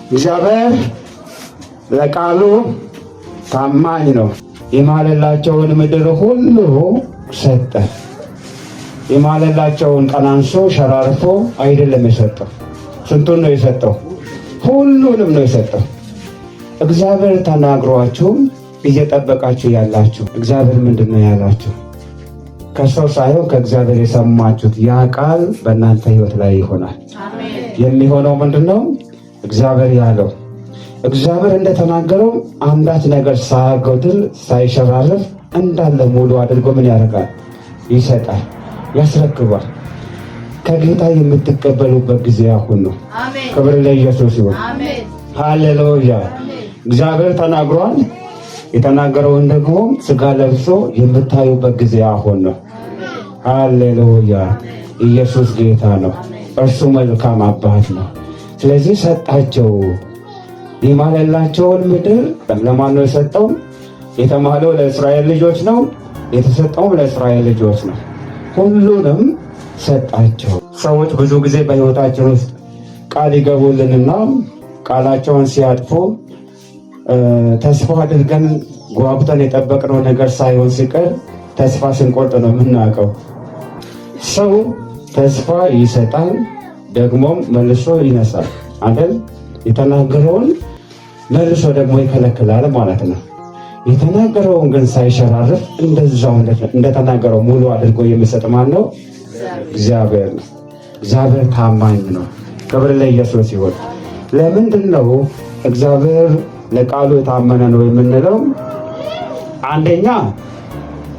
እግዚአብሔር ለቃሉ ታማኝ ነው። የማለላቸውን ምድር ሁሉ ሰጠ። የማለላቸውን ቀናንሶ ሸራርፎ አይደለም የሰጠው። ስንቱን ነው የሰጠው? ሁሉንም ነው የሰጠው። እግዚአብሔር ተናግሯችሁ እየጠበቃችሁ ያላችሁ እግዚአብሔር ምንድን ነው ያላችሁ? ከሰው ሳይሆን ከእግዚአብሔር የሰማችሁት ያ ቃል በእናንተ ሕይወት ላይ ይሆናል። የሚሆነው ምንድን ነው? እግዚአብሔር ያለው እግዚአብሔር እንደተናገረው አንዳች ነገር ሳያጎድል ሳይሸራርፍ እንዳለ ሙሉ አድርጎ ምን ያደርጋል? ይሰጣል፣ ያስረክባል። ከጌታ የምትቀበሉበት ጊዜ አሁን ነው። ክብር ለኢየሱስ ይሁን። ሃሌሉያ። እግዚአብሔር ተናግሯል። የተናገረውን ደግሞ ስጋ ለብሶ የምታዩበት ጊዜ አሁን ነው። ሃሌሉያ። ኢየሱስ ጌታ ነው። እርሱ መልካም አባት ነው። ስለዚህ ሰጣቸው። የማለላቸውን ምድር ለማን ነው የሰጠው? የተማለው ለእስራኤል ልጆች ነው። የተሰጠውም ለእስራኤል ልጆች ነው። ሁሉንም ሰጣቸው። ሰዎች ብዙ ጊዜ በሕይወታችን ውስጥ ቃል ይገቡልንና ቃላቸውን ሲያጥፉ ተስፋ አድርገን ጓጉተን የጠበቅነው ነገር ሳይሆን ሲቀር ተስፋ ስንቆርጥ ነው የምናውቀው። ሰው ተስፋ ይሰጣል፣ ደግሞም መልሶ ይነሳል አይደል? የተናገረውን መልሶ ደግሞ ይከለክላል ማለት ነው። የተናገረውን ግን ሳይሸራርፍ እንደዛው እንደተናገረው ሙሉ አድርጎ የሚሰጥ ማን ነው? እግዚአብሔር ነው። እግዚአብሔር ታማኝ ነው። ክብር ለኢየሱስ ይሁን። ለምንድን ነው እግዚአብሔር ለቃሉ የታመነ ነው የምንለው? አንደኛ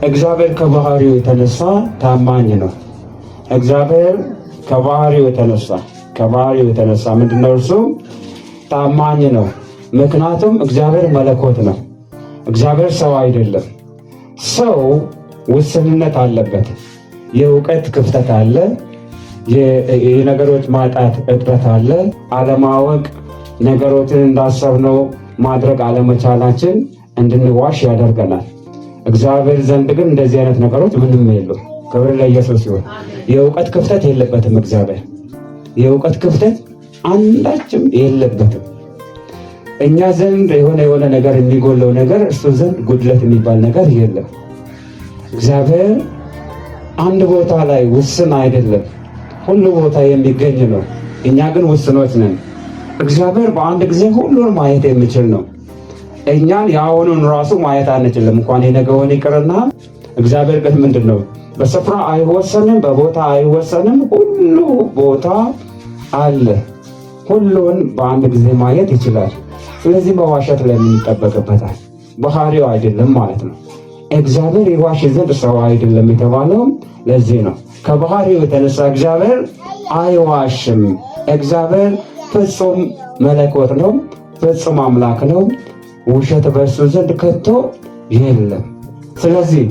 እግዚአብሔር ከባህሪው የተነሳ ታማኝ ነው። እግዚአብሔር ከባህሪው የተነሳ ምንድነው? እርሱ ታማኝ ነው። ምክንያቱም እግዚአብሔር መለኮት ነው። እግዚአብሔር ሰው አይደለም። ሰው ውስንነት አለበት። የእውቀት ክፍተት አለ። የነገሮች ማጣት እጥረት አለ። አለማወቅ፣ ነገሮችን እንዳሰብነው ማድረግ አለመቻላችን እንድንዋሽ ያደርገናል። እግዚአብሔር ዘንድ ግን እንደዚህ አይነት ነገሮች ምንም የሉም። ክብር ለኢየሱስ ይሁን። የእውቀት ክፍተት የለበትም። እግዚአብሔር የእውቀት ክፍተት አንዳችም የለበትም። እኛ ዘንድ የሆነ ነገር የሚጎለው ነገር እሱ ዘንድ ጉድለት የሚባል ነገር የለም። እግዚአብሔር አንድ ቦታ ላይ ውስን አይደለም፣ ሁሉ ቦታ የሚገኝ ነው። እኛ ግን ውስኖች ነን። እግዚአብሔር በአንድ ጊዜ ሁሉን ማየት የሚችል ነው። እኛን የአሁኑን ራሱ ማየት አንችልም፣ እንኳን የነገውን ይቅርና። እግዚአብሔር ግን ምንድን ነው? በስፍራ አይወሰንም፣ በቦታ አይወሰንም። ሁሉ ቦታ አለ። ሁሉን በአንድ ጊዜ ማየት ይችላል። ስለዚህ መዋሸት ለምን ይጠበቅበታል? ባህሪው አይደለም ማለት ነው። እግዚአብሔር ይዋሽ ዘንድ ሰው አይደለም የተባለው ለዚህ ነው። ከባህሪው የተነሳ እግዚአብሔር አይዋሽም። እግዚአብሔር ፍጹም መለኮት ነው፣ ፍጹም አምላክ ነው። ውሸት በእሱ ዘንድ ከቶ የለም። ስለዚህ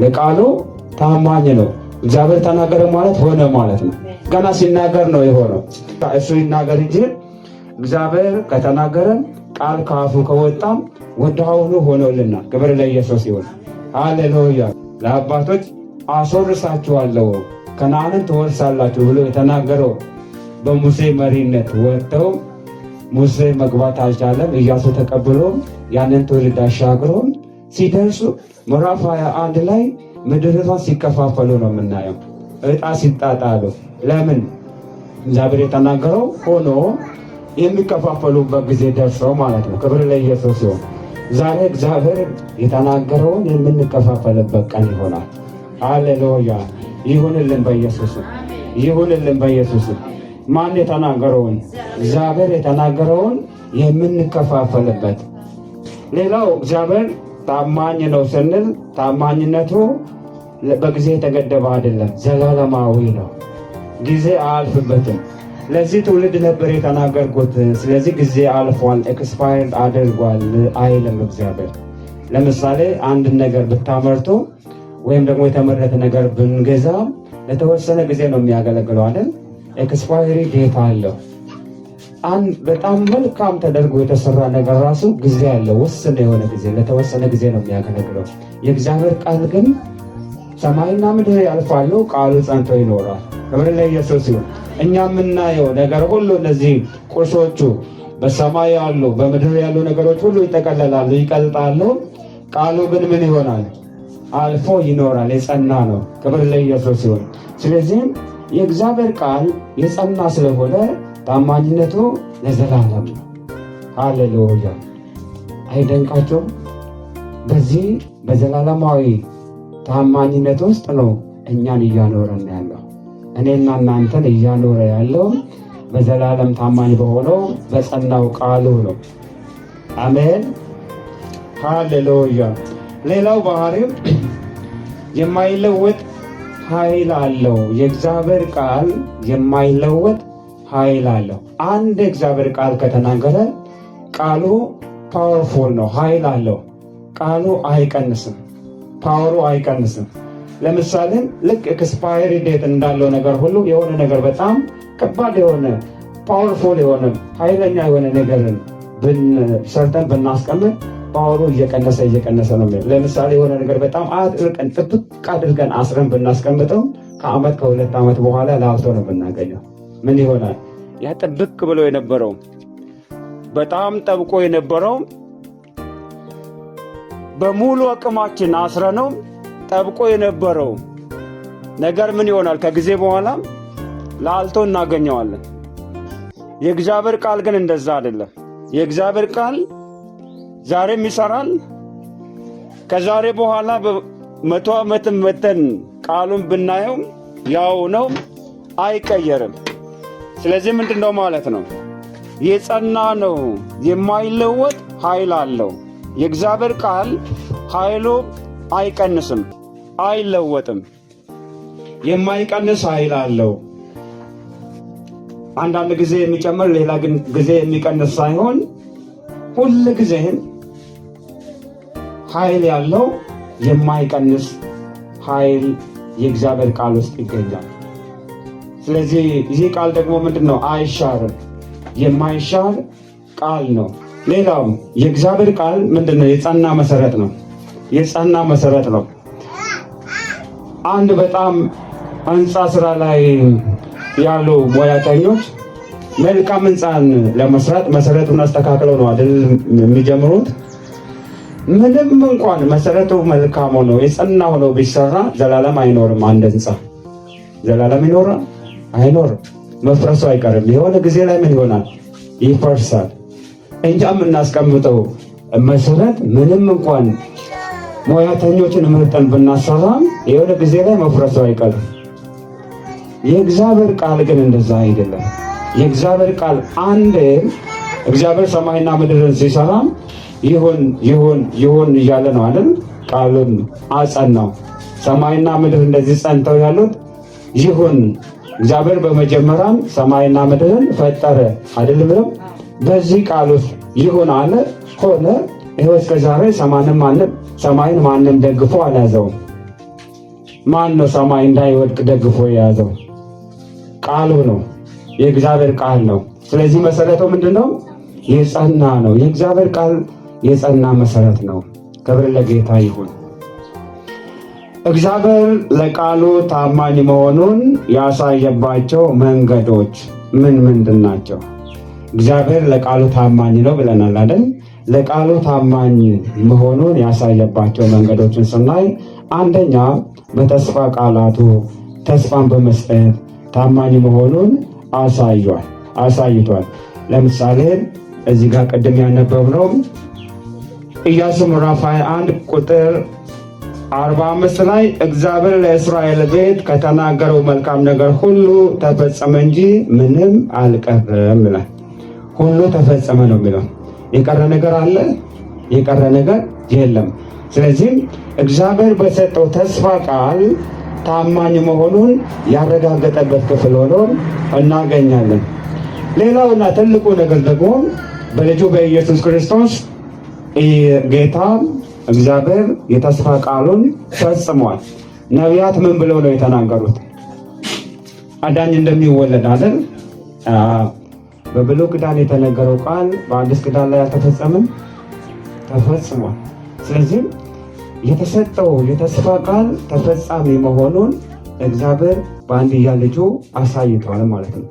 ለቃሉ ታማኝ ነው። እግዚአብሔር ተናገረ ማለት ሆነ ማለት ነው። ገና ሲናገር ነው የሆነው። እሱ ይናገር እንጂ እግዚአብሔር ከተናገረ ቃል ከአፉ ከወጣም ወዲያውኑ ሆኖልናል። ክብር ለኢየሱስ ይሁን። ሃሌሉያ። ለአባቶች አስወርሳችኋለሁ ከነዓንን ትወርሳላችሁ ብሎ የተናገረው በሙሴ መሪነት ወጥተው ሙሴ መግባት አልቻለም። ኢያሱ ተቀብሎ ያንን ትውልድ አሻግሮ ሲደርሱ ምዕራፍ 21 ላይ ምድሪቷን ሲከፋፈሉ ነው የምናየው። ዕጣ ሲጣጣሉ። ለምን? እግዚአብሔር የተናገረው ሆኖ የሚከፋፈሉበት ጊዜ ደርሰው ማለት ነው። ክብር ለኢየሱስ ይሁን። ዛሬ እግዚአብሔር የተናገረውን የምንከፋፈልበት ቀን ይሆናል። ሃሌሉያ። ይሁንልን በኢየሱስ ይሁንልን በኢየሱስ። ማን የተናገረውን? እግዚአብሔር የተናገረውን የምንከፋፈልበት። ሌላው እግዚአብሔር ታማኝ ነው ስንል ታማኝነቱ በጊዜ የተገደበ አይደለም፣ ዘላለማዊ ነው። ጊዜ አያልፍበትም። ለዚህ ትውልድ ነበር የተናገርኩት፣ ስለዚህ ጊዜ አልፏል፣ ኤክስፓየርድ አድርጓል አይልም እግዚአብሔር። ለምሳሌ አንድ ነገር ብታመርቱ ወይም ደግሞ የተመረተ ነገር ብንገዛ ለተወሰነ ጊዜ ነው የሚያገለግለው አይደል? ኤክስፓየሪ ዴት አለው። አንድ በጣም መልካም ተደርጎ የተሰራ ነገር ራሱ ጊዜ አለው፣ ውስን የሆነ ጊዜ፣ ለተወሰነ ጊዜ ነው የሚያገለግለው። የእግዚአብሔር ቃል ግን ሰማይና ምድር ያልፋሉ፣ ቃሉ ጸንቶ ይኖራል። ክብር ለኢየሱስ ይሁን። እኛ የምናየው ነገር ሁሉ እነዚህ ቁሶቹ በሰማይ ያሉ በምድር ያሉ ነገሮች ሁሉ ይጠቀለላሉ፣ ይቀልጣሉ። ቃሉ ግን ምን ይሆናል? አልፎ ይኖራል። የጸና ነው። ክብር ለኢየሱስ ይሁን። ስለዚህም የእግዚአብሔር ቃል የጸና ስለሆነ ታማኝነቱ ለዘላለም ነው። ሃሌሉያ! አይደንቃችሁም? በዚህ በዘላለማዊ ታማኝነት ውስጥ ነው እኛን እያኖረን ያለው። እኔና እናንተን እያኖረ ያለው በዘላለም ታማኝ በሆነው በጸናው ቃሉ ነው። አሜን፣ ሃሌሉያ። ሌላው ባህሪው የማይለወጥ ኃይል አለው። የእግዚአብሔር ቃል የማይለወጥ ኃይል አለው። አንድ የእግዚአብሔር ቃል ከተናገረ ቃሉ ፓወርፉል ነው፣ ኃይል አለው። ቃሉ አይቀንስም፣ ፓወሩ አይቀንስም። ለምሳሌ ልክ ኤክስፓየሪ ዴት እንዳለው ነገር ሁሉ የሆነ ነገር በጣም ከባድ የሆነ ፓወርፉል የሆነ ኃይለኛ የሆነ ነገርን ሰርተን ብናስቀምጥ ፓወሩ እየቀነሰ ነው። ለምሳሌ የሆነ ነገር በጣም አጥብቀን ጥብቅ አድርገን አስረን ብናስቀምጠው ከዓመት ከሁለት ዓመት በኋላ ላልቶ ነው የምናገኘው። ምን ይሆናል? ያ ጥብቅ ብሎ የነበረው በጣም ጠብቆ የነበረው በሙሉ አቅማችን አስረነው ጠብቆ የነበረው ነገር ምን ይሆናል? ከጊዜ በኋላ ላልቶ እናገኘዋለን። የእግዚአብሔር ቃል ግን እንደዛ አይደለም። የእግዚአብሔር ቃል ዛሬም ይሰራል። ከዛሬ በኋላ በ100 ዓመት መተን ቃሉን ብናየው ያው ነው፣ አይቀየርም። ስለዚህ ምንድነው ማለት ነው? የጸና ነው፣ የማይለወጥ ኃይል አለው። የእግዚአብሔር ቃል ኃይሉ አይቀንስም፣ አይለወጥም። የማይቀንስ ኃይል አለው። አንዳንድ ጊዜ የሚጨምር ሌላ ጊዜ የሚቀንስ ሳይሆን ሁል ጊዜ ኃይል ያለው የማይቀንስ ኃይል የእግዚአብሔር ቃል ውስጥ ይገኛል። ስለዚህ ይህ ቃል ደግሞ ምንድነው? አይሻርም፣ የማይሻር ቃል ነው። ሌላው የእግዚአብሔር ቃል ምንድነው? የጸና መሰረት ነው። የጸና መሰረት ነው። አንድ በጣም ህንፃ ስራ ላይ ያሉ ሙያተኞች መልካም ህንፃን ለመስራት መሰረቱን አስተካክለው ነው አይደል የሚጀምሩት። ምንም እንኳን መሰረቱ መልካም ሆኖ የጸና ሆኖ ቢሰራ ዘላለም አይኖርም። አንድ ህንፃ ዘላለም ይኖራል? አይኖርም። መፍረሱ አይቀርም። የሆነ ጊዜ ላይ ምን ይሆናል? ይፈርሳል። እኛ የምናስቀምጠው መሰረት ምንም እንኳን ሙያተኞችን መርጠን ብናሰራም የሆነ ጊዜ ላይ መፍረሱ አይቀርም። የእግዚአብሔር ቃል ግን እንደዛ አይደለም። የእግዚአብሔር ቃል አንዴ እግዚአብሔር ሰማይና ምድርን ሲሰራ ይሁን ይሁን ይሁን እያለ ነው አይደል? ቃሉን አጸናው። ሰማይና ምድር እንደዚህ ጸንተው ያሉት ይሁን፣ እግዚአብሔር በመጀመሪያም ሰማይና ምድርን ፈጠረ አይደል ብለው በዚህ ቃል ውስጥ ይሁን አለ፣ ሆነ። ይኸው እስከ ዛሬ ሰማይን ማንም ደግፎ አልያዘውም። ማን ነው ሰማይ እንዳይወድቅ ደግፎ የያዘው? ቃሉ ነው፣ የእግዚአብሔር ቃል ነው። ስለዚህ መሰረቱ ምንድነው? የጸና ነው። የእግዚአብሔር ቃል የጸና መሰረት ነው። ክብር ለጌታ ይሁን። እግዚአብሔር ለቃሉ ታማኝ መሆኑን ያሳየባቸው መንገዶች ምንድን ናቸው? እግዚአብሔር ለቃሉ ታማኝ ነው ብለናል አይደል? ለቃሉ ታማኝ መሆኑን ያሳየባቸው መንገዶችን ስናይ አንደኛ በተስፋ ቃላቱ ተስፋን በመስጠት ታማኝ መሆኑን አሳይቷል። ለምሳሌ እዚህ ጋር ቅድም ያነበብነው ኢያሱ ምዕራፍ 21 ቁጥር 45 ላይ እግዚአብሔር ለእስራኤል ቤት ከተናገረው መልካም ነገር ሁሉ ተፈጸመ እንጂ ምንም አልቀረም ይላል። ሁሉ ተፈጸመ ነው የሚለው። የቀረ ነገር አለ? የቀረ ነገር የለም። ስለዚህ እግዚአብሔር በሰጠው ተስፋ ቃል ታማኝ መሆኑን ያረጋገጠበት ክፍል ሆኖ እናገኛለን። ሌላውና ትልቁ ነገር ደግሞ በልጁ በኢየሱስ ክርስቶስ ጌታ እግዚአብሔር የተስፋ ቃሉን ፈጽሟል። ነቢያት ምን ብለው ነው የተናገሩት? አዳኝ እንደሚወለድ አይደል? በብሉይ ኪዳን የተነገረው ቃል በአዲስ ኪዳን ላይ አልተፈጸመም? ተፈጽሟል። ስለዚህ የተሰጠው የተስፋ ቃል ተፈጻሚ መሆኑን እግዚአብሔር በአንድያ ልጁ አሳይቷል ማለት ነው።